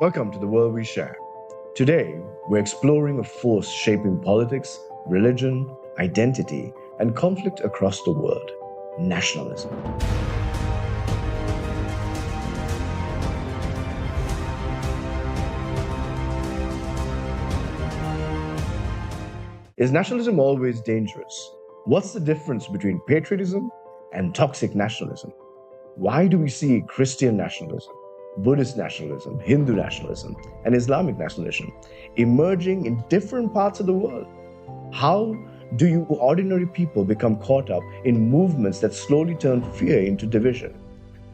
Welcome to the world we share. Today, we're exploring a force shaping politics, religion, identity, and conflict across the world: nationalism. Is nationalism always dangerous? What's the difference between patriotism and toxic nationalism? Why do we see Christian nationalism, Buddhist nationalism, Hindu nationalism, and Islamic nationalism emerging in different parts of the world? How do you ordinary people become caught up in movements that slowly turn fear into division?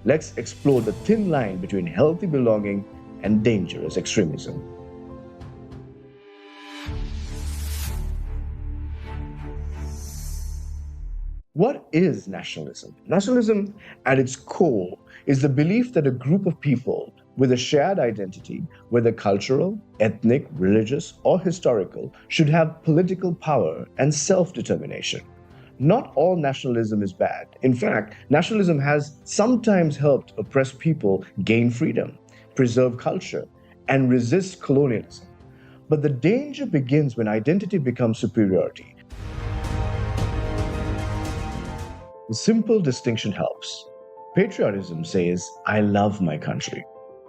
Let's explore the thin line between healthy belonging and dangerous extremism. What is nationalism? Nationalism, at its core, is the belief that a group of people with a shared identity, whether cultural, ethnic, religious, or historical, should have political power and self determination. Not all nationalism is bad. In fact, nationalism has sometimes helped oppressed people gain freedom, preserve culture, and resist colonialism. But the danger begins when identity becomes superiority. A simple distinction helps. Patriotism says, I love my country.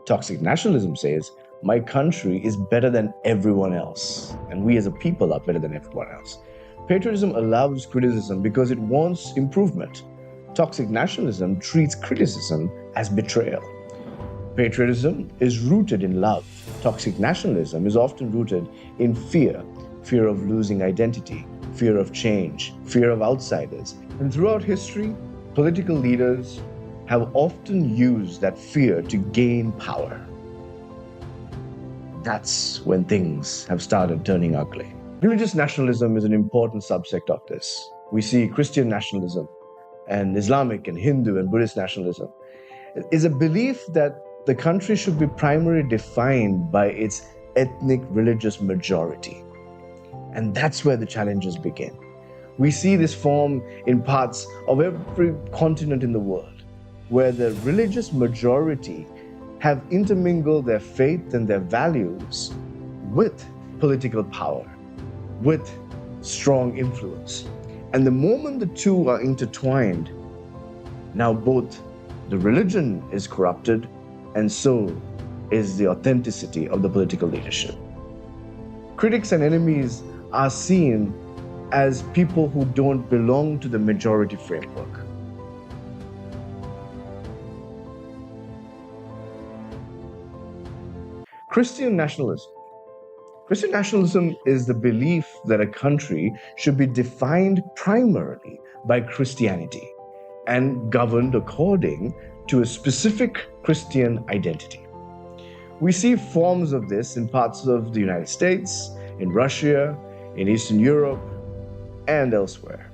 Toxic nationalism says, my country is better than everyone else, and we as a people are better than everyone else. Patriotism allows criticism because it wants improvement. Toxic nationalism treats criticism as betrayal. Patriotism is rooted in love. Toxic nationalism is often rooted in fear: fear of losing identity, fear of change, fear of outsiders. And throughout history, political leaders have often used that fear to gain power. That's when things have started turning ugly. Religious nationalism is an important subsect of this. We see Christian nationalism and Islamic and Hindu and Buddhist nationalism. It is a belief that the country should be primarily defined by its ethnic religious majority. And that's where the challenges begin. We see this form in parts of every continent in the world, where the religious majority have intermingled their faith and their values with political power, with strong influence. And the moment the two are intertwined, now both the religion is corrupted, and so is the authenticity of the political leadership. Critics and enemies are seen as people who don't belong to the majority framework. Christian nationalism. Christian nationalism is the belief that a country should be defined primarily by Christianity and governed according to a specific Christian identity. We see forms of this in parts of the United States, in Russia, in Eastern Europe, and elsewhere.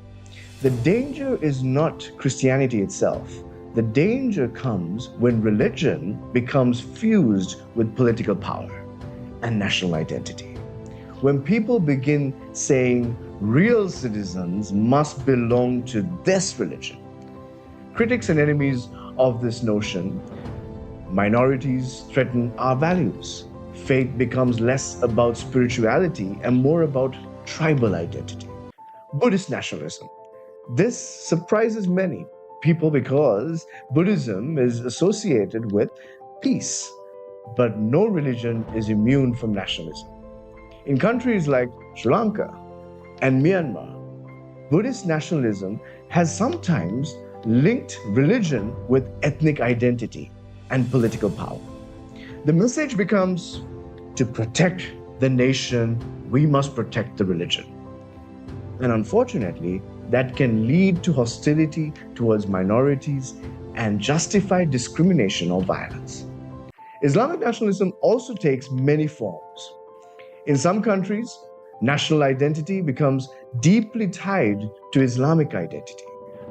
The danger is not Christianity itself. The danger comes when religion becomes fused with political power and national identity. When people begin saying real citizens must belong to this religion. Critics and enemies of this notion: minorities threaten our values. Faith becomes less about spirituality and more about tribal identity. Buddhist nationalism. This surprises many people because Buddhism is associated with peace, but no religion is immune from nationalism. In countries like Sri Lanka and Myanmar, Buddhist nationalism has sometimes linked religion with ethnic identity and political power. The message becomes, to protect the nation, we must protect the religion. And unfortunately, that can lead to hostility towards minorities and justify discrimination or violence. Islamic nationalism also takes many forms. In some countries, national identity becomes deeply tied to Islamic identity.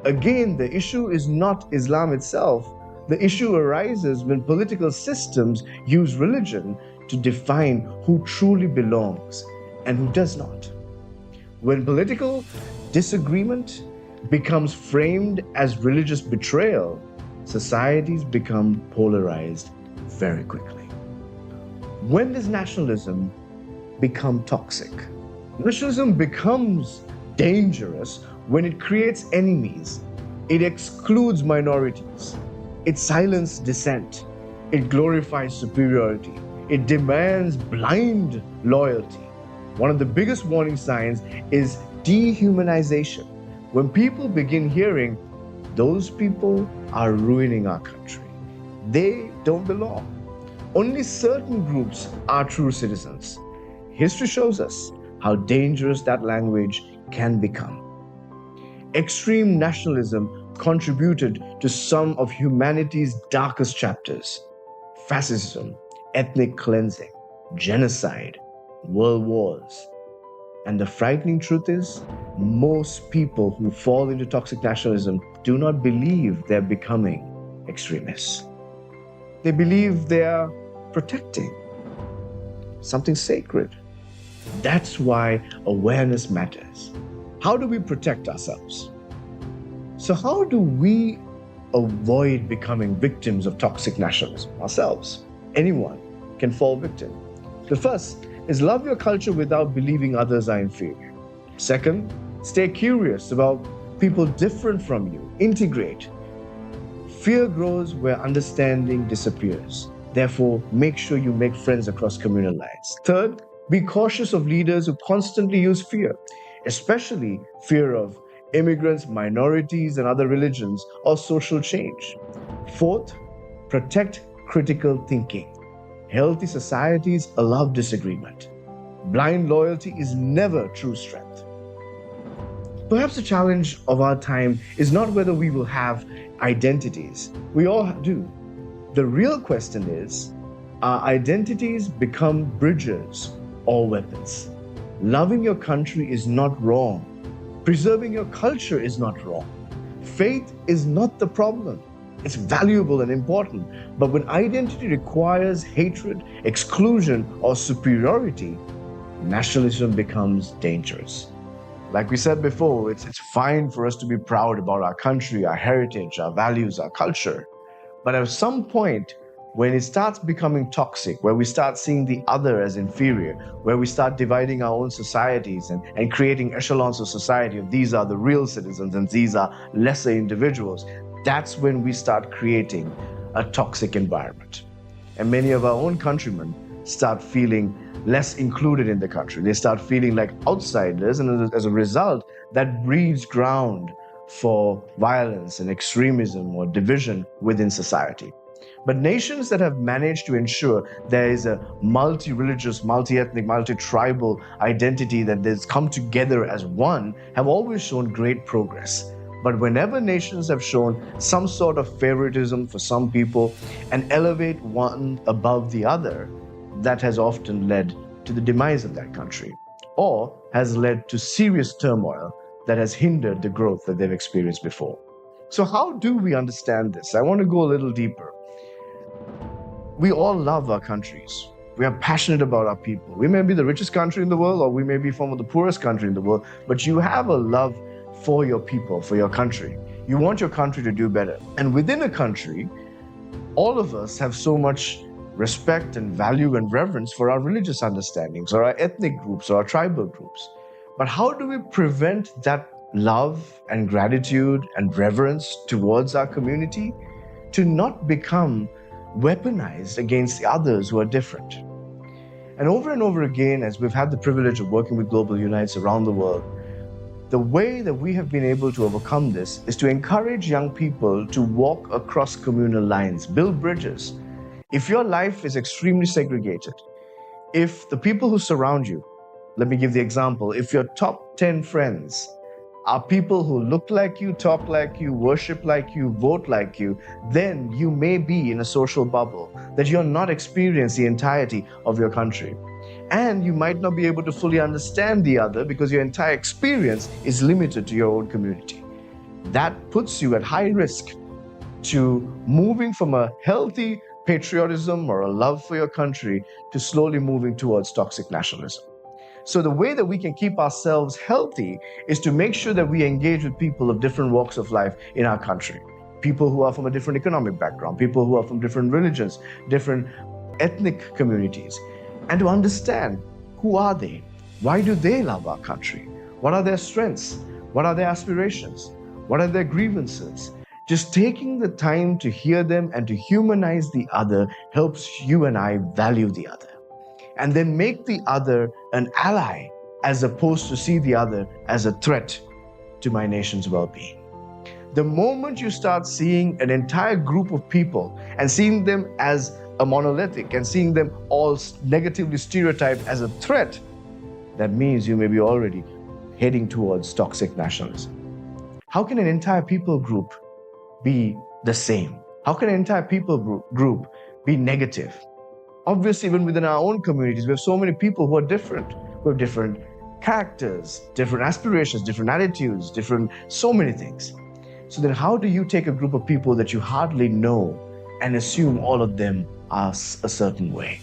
Again, the issue is not Islam itself. The issue arises when political systems use religion to define who truly belongs and who does not. When political disagreement becomes framed as religious betrayal, societies become polarized very quickly. When does nationalism become toxic? Nationalism becomes dangerous when it creates enemies, it excludes minorities, it silences dissent, it glorifies superiority, it demands blind loyalty. One of the biggest warning signs is dehumanization. When people begin hearing, those people are ruining our country, they don't belong. Only certain groups are true citizens. History shows us how dangerous that language can become. Extreme nationalism contributed to some of humanity's darkest chapters: fascism, ethnic cleansing, genocide, world wars. And the frightening truth is, most people who fall into toxic nationalism do not believe they're becoming extremists. They believe they are protecting something sacred. That's why awareness matters. How do we protect ourselves? So, how do we avoid becoming victims of toxic nationalism ourselves? Anyone can fall victim. The first is love your culture without believing others are inferior. Second, stay curious about people different from you. Integrate. Fear grows where understanding disappears. Therefore, make sure you make friends across communal lines. Third, be cautious of leaders who constantly use fear, especially fear of immigrants, minorities, and other religions, or social change. Fourth, protect critical thinking. Healthy societies allow disagreement. Blind loyalty is never true strength. Perhaps the challenge of our time is not whether we will have identities. We all do. The real question is, are identities become bridges or weapons? Loving your country is not wrong. Preserving your culture is not wrong. Faith is not the problem. It's valuable and important. But when identity requires hatred, exclusion, or superiority, nationalism becomes dangerous. Like we said before, it's fine for us to be proud about our country, our heritage, our values, our culture. But at some point, when it starts becoming toxic, where we start seeing the other as inferior, where we start dividing our own societies and creating echelons of society of these are the real citizens and these are lesser individuals, that's when we start creating a toxic environment. And many of our own countrymen start feeling less included in the country. They start feeling like outsiders, and as a result, that breeds ground for violence and extremism or division within society. But nations that have managed to ensure there is a multi-religious, multi-ethnic, multi-tribal identity that has come together as one have always shown great progress. But whenever nations have shown some sort of favoritism for some people and elevate one above the other, that has often led to the demise of that country, or has led to serious turmoil that has hindered the growth that they've experienced before. So how do we understand this? I want to go a little deeper. We all love our countries. We are passionate about our people. We may be the richest country in the world, or we may be from the poorest country in the world, but you have a love for your people, for your country. You want your country to do better. And within a country, all of us have so much respect and value and reverence for our religious understandings, or our ethnic groups, or our tribal groups. But how do we prevent that love and gratitude and reverence towards our community to not become weaponized against the others who are different? And over again, as we've had the privilege of working with Global Unites around the world, the way that we have been able to overcome this is to encourage young people to walk across communal lines, build bridges. If your life is extremely segregated, if the people who surround you, let me give the example, if your top 10 friends are people who look like you, talk like you, worship like you, vote like you, then you may be in a social bubble that you're not experiencing the entirety of your country. And you might not be able to fully understand the other because your entire experience is limited to your own community. That puts you at high risk to moving from a healthy patriotism or a love for your country to slowly moving towards toxic nationalism. So the way that we can keep ourselves healthy is to make sure that we engage with people of different walks of life in our country. People who are from a different economic background, people who are from different religions, different ethnic communities. and to understand who are they? Why do they love our country? What are their strengths? What are their aspirations? What are their grievances? Just taking the time to hear them and to humanize the other helps you and I value the other, and then make the other an ally as opposed to see the other as a threat to my nation's well-being. The moment you start seeing an entire group of people and seeing them as a monolithic and seeing them all negatively stereotyped as a threat, that means you may be already heading towards toxic nationalism. How can an entire people group be the same? How can an entire people group be negative? Obviously, even within our own communities, we have so many people who are different, who have different characters, different aspirations, different attitudes, different so many things. So then how do you take a group of people that you hardly know and assume all of them are a certain way?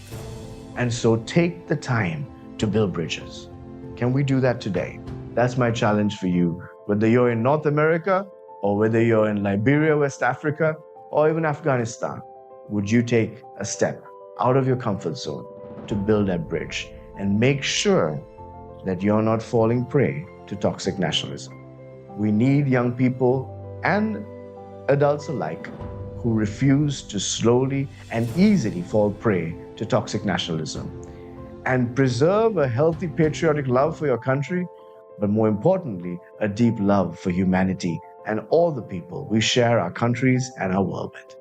And so take the time to build bridges. Can we do that today? That's my challenge for you. Whether you're in North America or whether you're in Liberia, West Africa, or even Afghanistan, would you take a step out of your comfort zone to build that bridge and make sure that you're not falling prey to toxic nationalism? We need young people and adults alike who refuse to slowly and easily fall prey to toxic nationalism and preserve a healthy patriotic love for your country, but more importantly, a deep love for humanity and all the people we share our countries and our world with.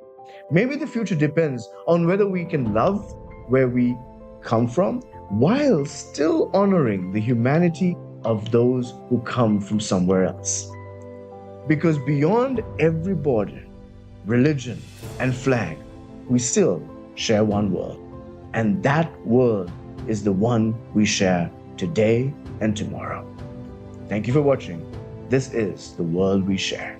Maybe the future depends on whether we can love where we come from while still honoring the humanity of those who come from somewhere else. Because beyond every border, religion, and flag, we still share one world. And that world is the one we share today and tomorrow. Thank you for watching. This is The World We Share.